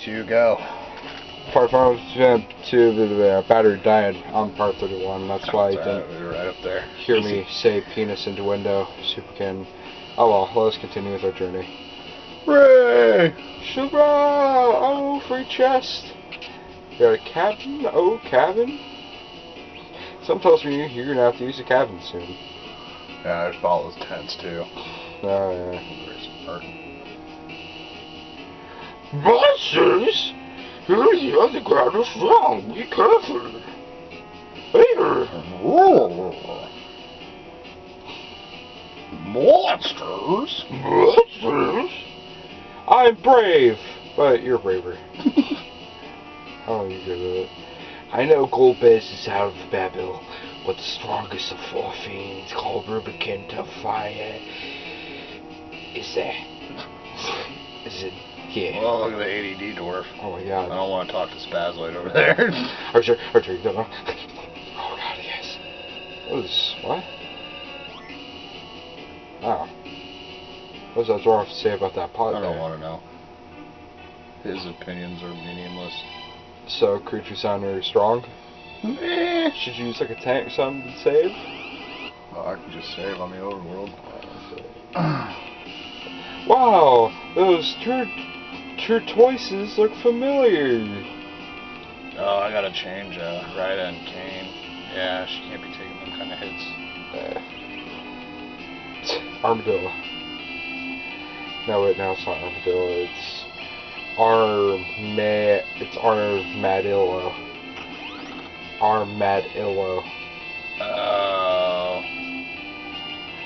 2, go. Part 2, the battery died on part 31. That's why you didn't We were right up there. hear me say penis into window. Superkin. Oh well, let's continue with our journey. Hooray! Super! Oh, free chest. We got a cabin? Oh, cabin? Something tells me you're gonna have to use a cabin soon. Yeah, there's all those tents too. Oh, yeah. Monsters? Here the underground is strong. Be careful. Here. Monsters? Monsters? I'm brave, but you're braver. Oh, you're good with it. I know Golbez is out of Babel, but the strongest of 4 fiends called Rubicant of Fire is there. Is it here? Well, look at the ADD dwarf. Oh my I god. don't want to talk to Spazoid over there. Archer, don't know. Oh god, yes. What? Oh. What does that dwarf say about that pot I don't there? want to know. His opinions are meaningless. So, creatures sound very strong? Eh. Should you use like a tank or something to save? Well, I can just save on the overworld. Wow, those tortoises look familiar. Oh, I gotta change Rida and Kane. Yeah, she can't be taking them kind of hits. Armadillo. No, wait, no, it's not Armadillo. It's Armadillo. Armadillo. Oh.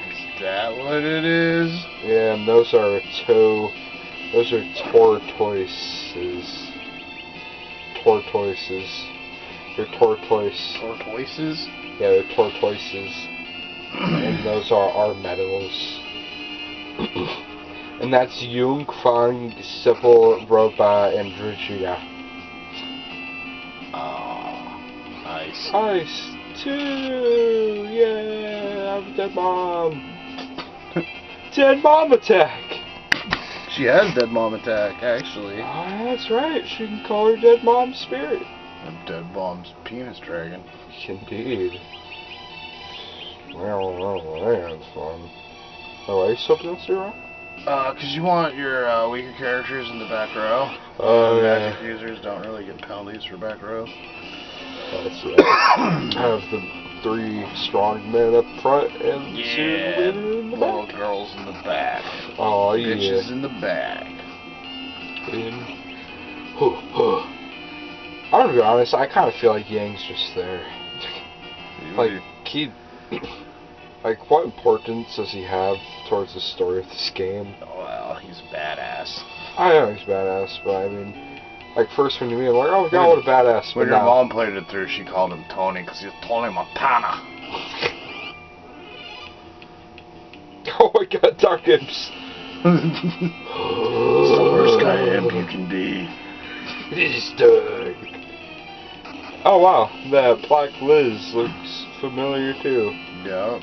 Is that what it is? Yeah, and those are tortoises. Tortoises. They're tortoise. Tortoises? Yeah, they're tortoises. And those are armadillos. And that's Jungfang, Sibyl, Roba, and Dragida. Oh, nice. Ice 2! Yeah, I'm dead mom. Dead mom attack! She has dead mom attack, actually. Oh, that's right. She can call her dead mom spirit. And dead mom's penis dragon. Indeed. Well, that's fun. Oh, are something else here, Ron? Cause you want your weaker characters in the back row. Magic users don't really get penalties for back row. That's right. Have the 3 strong men up front and 2 women in the little back. girls in the back. Oh, yeah. Bitches in the back. I'm gonna be honest, I kind of feel like Yang's just there. Like, what importance does he have towards the story of this game? Oh, well, he's badass. I know he's badass, but I mean, like, first when you meet him, like, oh god, what a badass. When but your now, mom played it through, she called him Tony because he's Tony Montana. Oh my god, Dark Imps. It's the worst guy imp you can be. This is dark. Oh wow, that Black Liz looks familiar too. Yeah.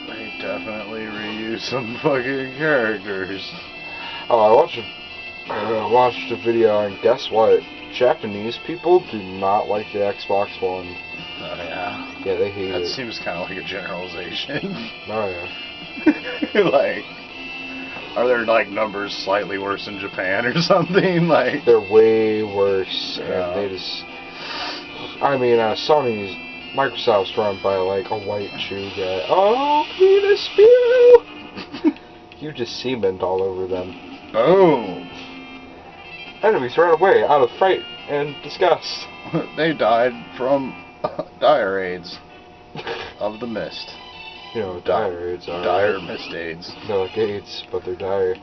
They definitely reuse some fucking characters. Oh, I watched a video, and guess what? Japanese people do not like the Xbox One. Oh, yeah? Yeah, they hate That it. seems kind of like a generalization. Oh, yeah. Like, are there, like, numbers slightly worse in Japan or something? Like, They're way worse, Yeah. and they just... I mean, Microsoft's run by, like, a white Jew guy. Oh, penis spew! You just semened all over them. boom! Enemies ran away out of fright and disgust. They died from dire AIDS of the mist. You know, dire AIDS are. Dire mist AIDS. They're like AIDS, but they're dire.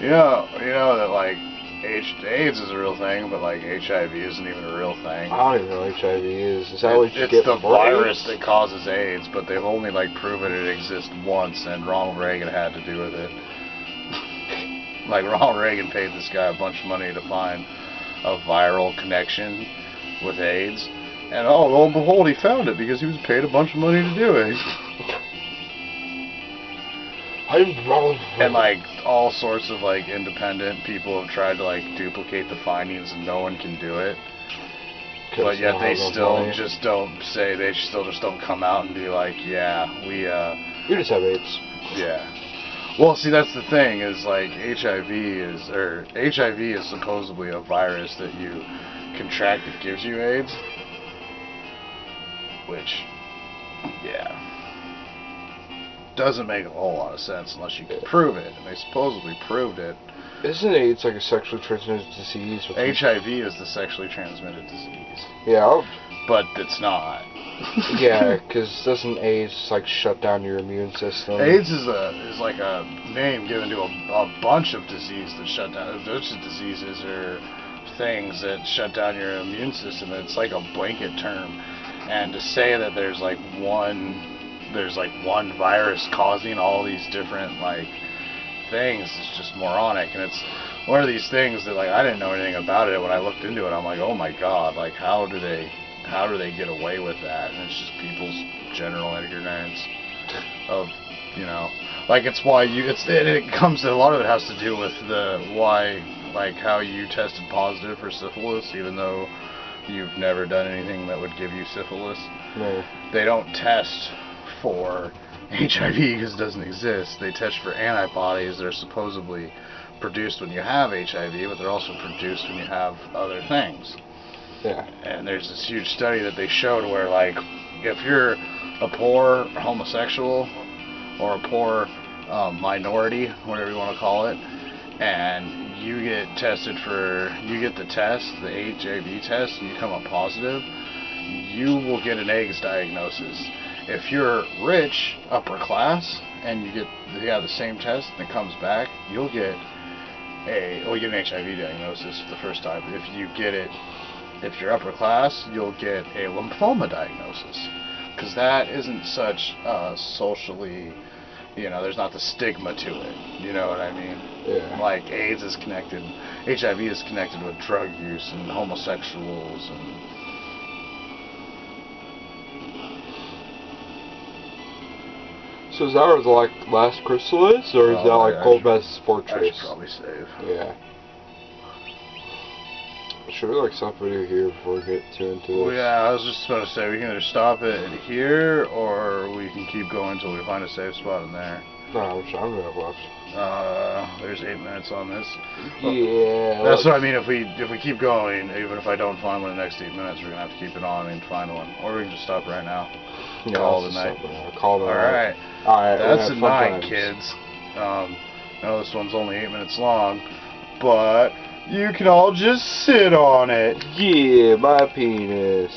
You know that, like, AIDS is a real thing, but, like, HIV isn't even a real thing. I don't even know what HIV is. Is that what you It's get the from virus AIDS? that causes AIDS, but they've only, like, proven it exists once, and Ronald Reagan had to do with it. Like, Ronald Reagan paid this guy a bunch of money to find a viral connection with AIDS, and oh, lo and behold, he found it because he was paid a bunch of money to do it. I'm Ronald And like all sorts of like independent people have tried to like duplicate the findings and no one can do it. But yet they still just don't say, they still just don't come out and be like, yeah, You just have AIDS. yeah. Well, see, that's the thing, is like HIV is supposedly a virus that you contract that gives you AIDS. Which, yeah, doesn't make a whole lot of sense unless you can prove it. And they supposedly proved it. Isn't AIDS like a sexually transmitted disease? HIV is the sexually transmitted disease. Yeah. But it's not. Yeah, because doesn't AIDS like shut down your immune system? AIDS is like a name given to a bunch of diseases that shut down. A bunch of diseases or things that shut down your immune system. It's like a blanket term, and to say that there's like one virus causing all these different like things is just moronic. And it's one of these things that like I didn't know anything about it. When I looked into it, I'm like, oh my god, like how do they get away with that? And it's just people's general ignorance of, you know, like it's why it comes to, a lot of it has to do with like how you tested positive for syphilis even though you've never done anything that would give you syphilis. No. They don't test for HIV because it doesn't exist. They test for antibodies that are supposedly produced when you have HIV, but they're also produced when you have other things. Yeah. And there's this huge study that they showed where, like, if you're a poor homosexual or a poor minority, whatever you want to call it, and you get the test, the HIV test, and you come up positive, you will get an AIDS diagnosis. If you're rich, upper class, and you have the same test and it comes back, you'll get an HIV diagnosis the first time. If you're upper class, you'll get a lymphoma diagnosis, because that isn't such socially, you know, there's not the stigma to it, you know what I mean? Yeah. Like HIV is connected with drug use and homosexuals and... So is that where the like last crystal is, or is that like Golbez's fortress? I should probably save. Yeah. Should we like stop the video here before we get too into this? Well, yeah, I was just about to say we can either stop it here or we can keep going until we find a safe spot in there. No, how much time do we have left? There's 8 minutes on this. Yeah. That's what I mean. If we keep going, even if I don't find one in the next 8 minutes, we're gonna have to keep it on and find one, or we can just stop right now. Yeah, Call it a night. Call it a night. All right. That's a night, times. kids. No, this one's only 8 minutes long, but you can all just sit on it. Yeah, my penis.